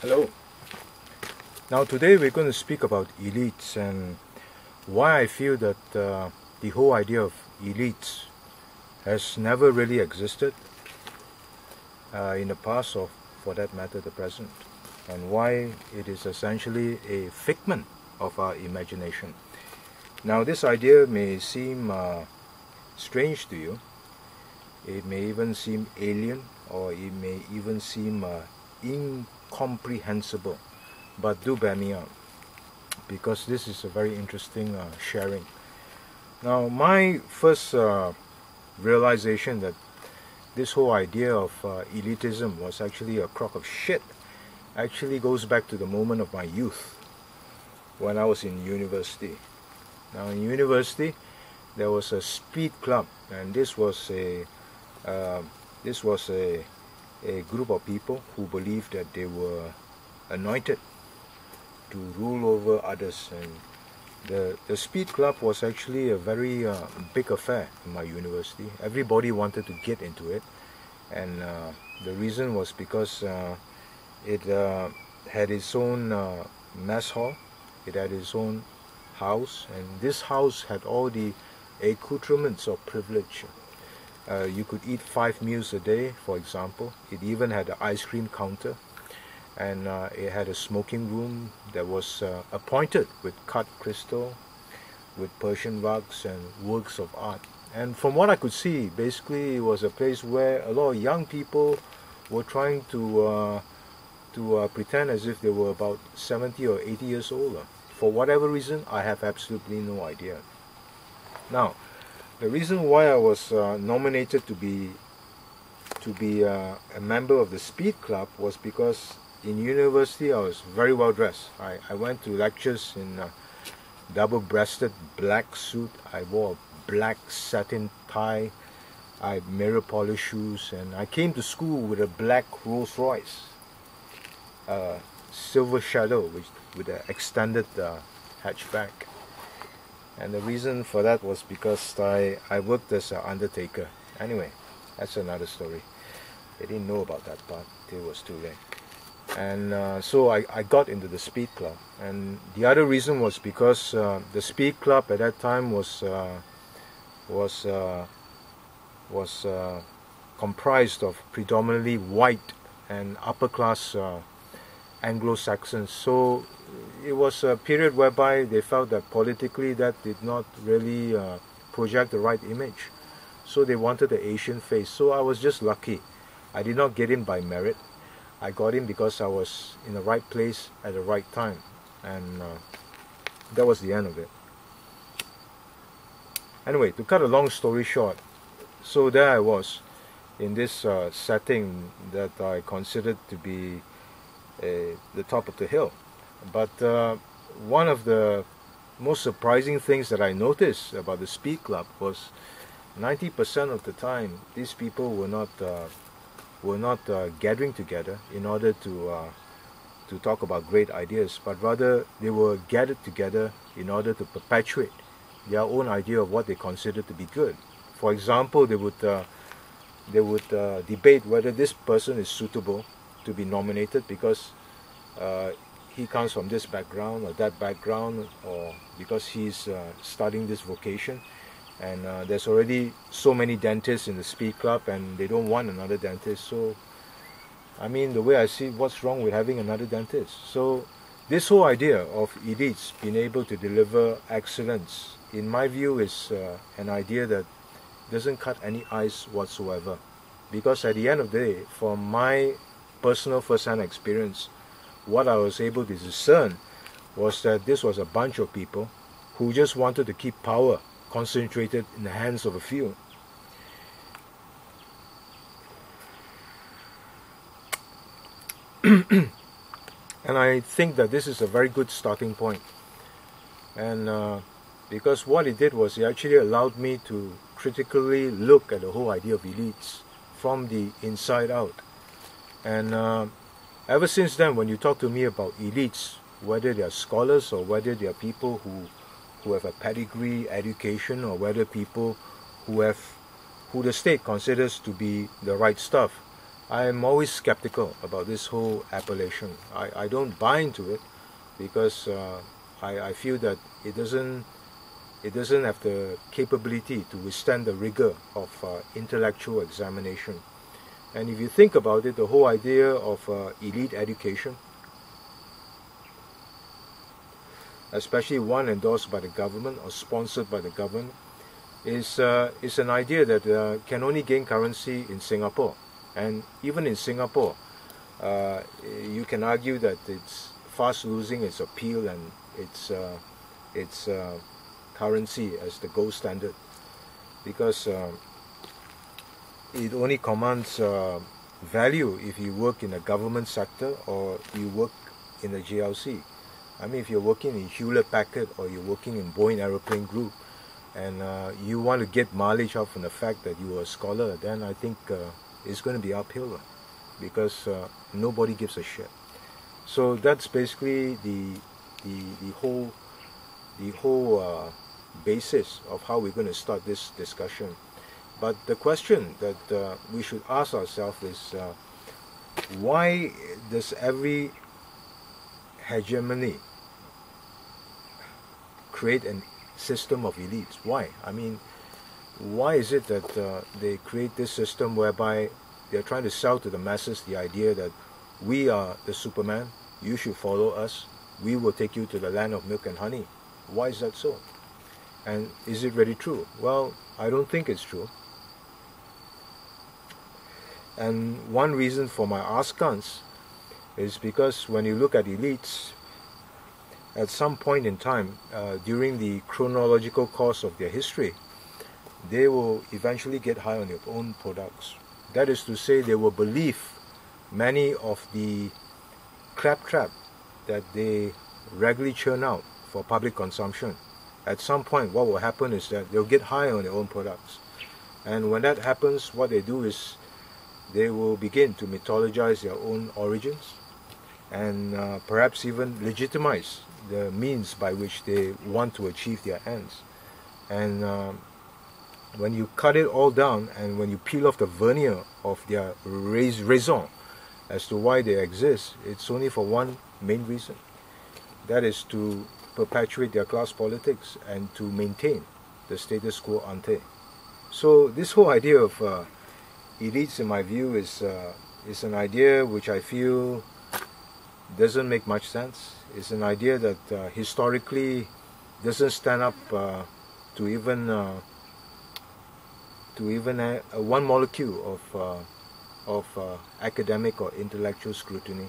Hello. Now today we're going to speak about elites and why I feel that the whole idea of elites has never really existed in the past or for that matter the present, and why it is essentially a figment of our imagination. Now this idea may seem strange to you, it may even seem alien, or it may even seem incomprehensible, but do bear me out because this is a very interesting sharing. Now my first realization that this whole idea of elitism was actually a crock of shit actually goes back to the moment of my youth when I was in university. Now in university there was a speed club, and this was a group of people who believed that they were anointed to rule over others, and the speed club was actually a very big affair in my university. Everybody wanted to get into it, and the reason was because it had its own mess hall, it had its own house, and this house had all the accoutrements of privilege. You could eat 5 meals a day, for example. It even had an ice cream counter, and it had a smoking room that was appointed with cut crystal, with Persian rugs and works of art. And from what I could see, basically it was a place where a lot of young people were trying to pretend as if they were about 70 or 80 years older. For whatever reason, I have absolutely no idea. Now, the reason why I was nominated to be a member of the speed club was because in university I was very well dressed. I went to lectures in a double-breasted black suit. I wore a black satin tie. I had mirror polished shoes, and I came to school with a black Rolls Royce, Silver Shadow, with an extended hatchback. And the reason for that was because I worked as an undertaker. Anyway, that's another story. They didn't know about that part till it was too late. And so I got into the speed club. And the other reason was because the speed club at that time was comprised of predominantly white and upper class Anglo-Saxons. So it was a period whereby they felt that politically that did not really project the right image. So they wanted the Asian face. So I was just lucky. I did not get in by merit. I got in because I was in the right place at the right time. And that was the end of it. Anyway, to cut a long story short, so there I was in this setting that I considered to be the top of the hill. But one of the most surprising things that I noticed about the speed club was 90% of the time these people were not gathering together in order to talk about great ideas, but rather they were gathered together in order to perpetuate their own idea of what they considered to be good. For example, they would debate whether this person is suitable to be nominated because he comes from this background or that background, or because he's studying this vocation, and there's already so many dentists in the speed club and they don't want another dentist. So I mean, the way I see, what's wrong with having another dentist? So this whole idea of elites being able to deliver excellence, in my view, is an idea that doesn't cut any ice whatsoever, because at the end of the day, from my personal first-hand experience, what I was able to discern was that this was a bunch of people who just wanted to keep power concentrated in the hands of a few. And I think that this is a very good starting point. And because what it did was it actually allowed me to critically look at the whole idea of elites from the inside out. And ever since then, when you talk to me about elites, whether they are scholars or whether they are people who have a pedigree education, or whether people who the state considers to be the right stuff, I'm always skeptical about this whole appellation. I don't buy into it because I feel that it doesn't have the capability to withstand the rigor of intellectual examination. And if you think about it, the whole idea of elite education, especially one endorsed by the government or sponsored by the government, is an idea that can only gain currency in Singapore. And even in Singapore, you can argue that it's fast losing its appeal and its currency as the gold standard, because it only commands value if you work in the government sector or you work in the GLC. I mean, if you're working in Hewlett Packard or you're working in Boeing Aeroplane Group and you want to get mileage out from the fact that you are a scholar, then I think it's going to be uphill, because nobody gives a shit. So that's basically the whole basis of how we're going to start this discussion. But the question that we should ask ourselves is, why does every hegemony create a system of elites? Why? I mean, why is it that they create this system whereby they're trying to sell to the masses the idea that we are the Superman, you should follow us, we will take you to the land of milk and honey? Why is that so? And is it really true? Well, I don't think it's true. And one reason for my askance is because when you look at elites, at some point in time, during the chronological course of their history, they will eventually get high on their own products. That is to say, they will believe many of the claptrap that they regularly churn out for public consumption. At some point, what will happen is that they'll get high on their own products. And when that happens, what they do is they will begin to mythologize their own origins and perhaps even legitimize the means by which they want to achieve their ends. And when you cut it all down and when you peel off the veneer of their raison as to why they exist, it's only for one main reason. That is to perpetuate their class politics and to maintain the status quo ante. So this whole idea of elites, in my view, is an idea which I feel doesn't make much sense. It's an idea that historically doesn't stand up to even one molecule of academic or intellectual scrutiny.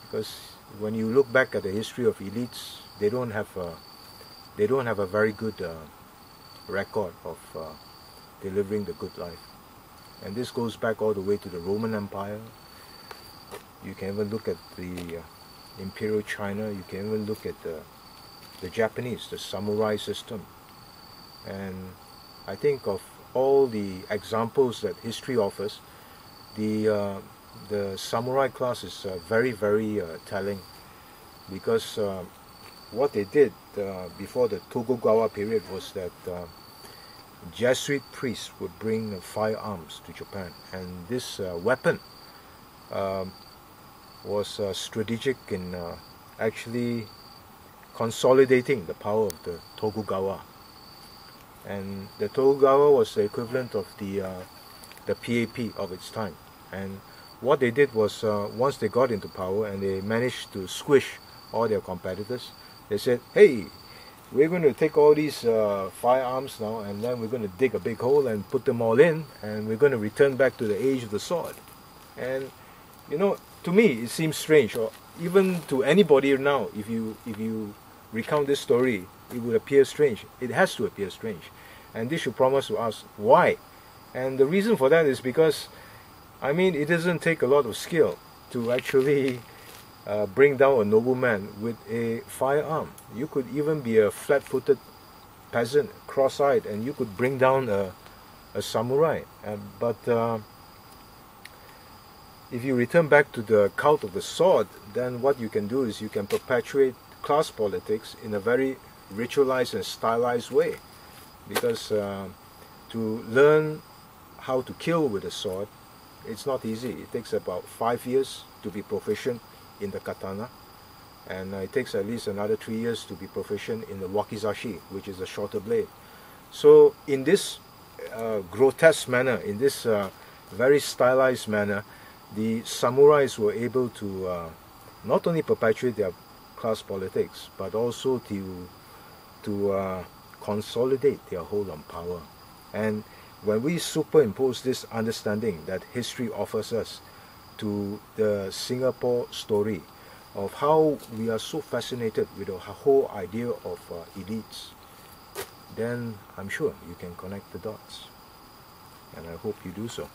Because when you look back at the history of elites, they don't have a very good record of delivering the good life. And this goes back all the way to the Roman Empire. You can even look at the Imperial China. You can even look at the Japanese, the samurai system. And I think of all the examples that history offers, the samurai class is very, very telling, because what they did before the Tokugawa period was that Jesuit priests would bring firearms to Japan, and this weapon was strategic in actually consolidating the power of the Tokugawa. And the Tokugawa was the equivalent of the PAP of its time. And what they did was, once they got into power and they managed to squish all their competitors, they said, hey, we're going to take all these firearms now, and then we're going to dig a big hole and put them all in, and we're going to return back to the age of the sword. And you know, to me it seems strange, or even to anybody now, if you recount this story, it would appear strange. It has to appear strange, and this should prompt us to ask why. And the reason for that is because, I mean, it doesn't take a lot of skill to actually bring down a nobleman with a firearm. You could even be a flat-footed peasant, cross-eyed, and you could bring down a samurai. But if you return back to the cult of the sword, then what you can do is you can perpetuate class politics in a very ritualized and stylized way. Because to learn how to kill with a sword It's not easy. It takes about 5 years to be proficient in the katana, and it takes at least another 3 years to be proficient in the wakizashi, which is a shorter blade. So in this grotesque manner, in this very stylized manner, the samurais were able to not only perpetuate their class politics, but also to consolidate their hold on power. And when we superimpose this understanding that history offers us to the Singapore story of how we are so fascinated with the whole idea of elites, then I'm sure you can connect the dots. And I hope you do so.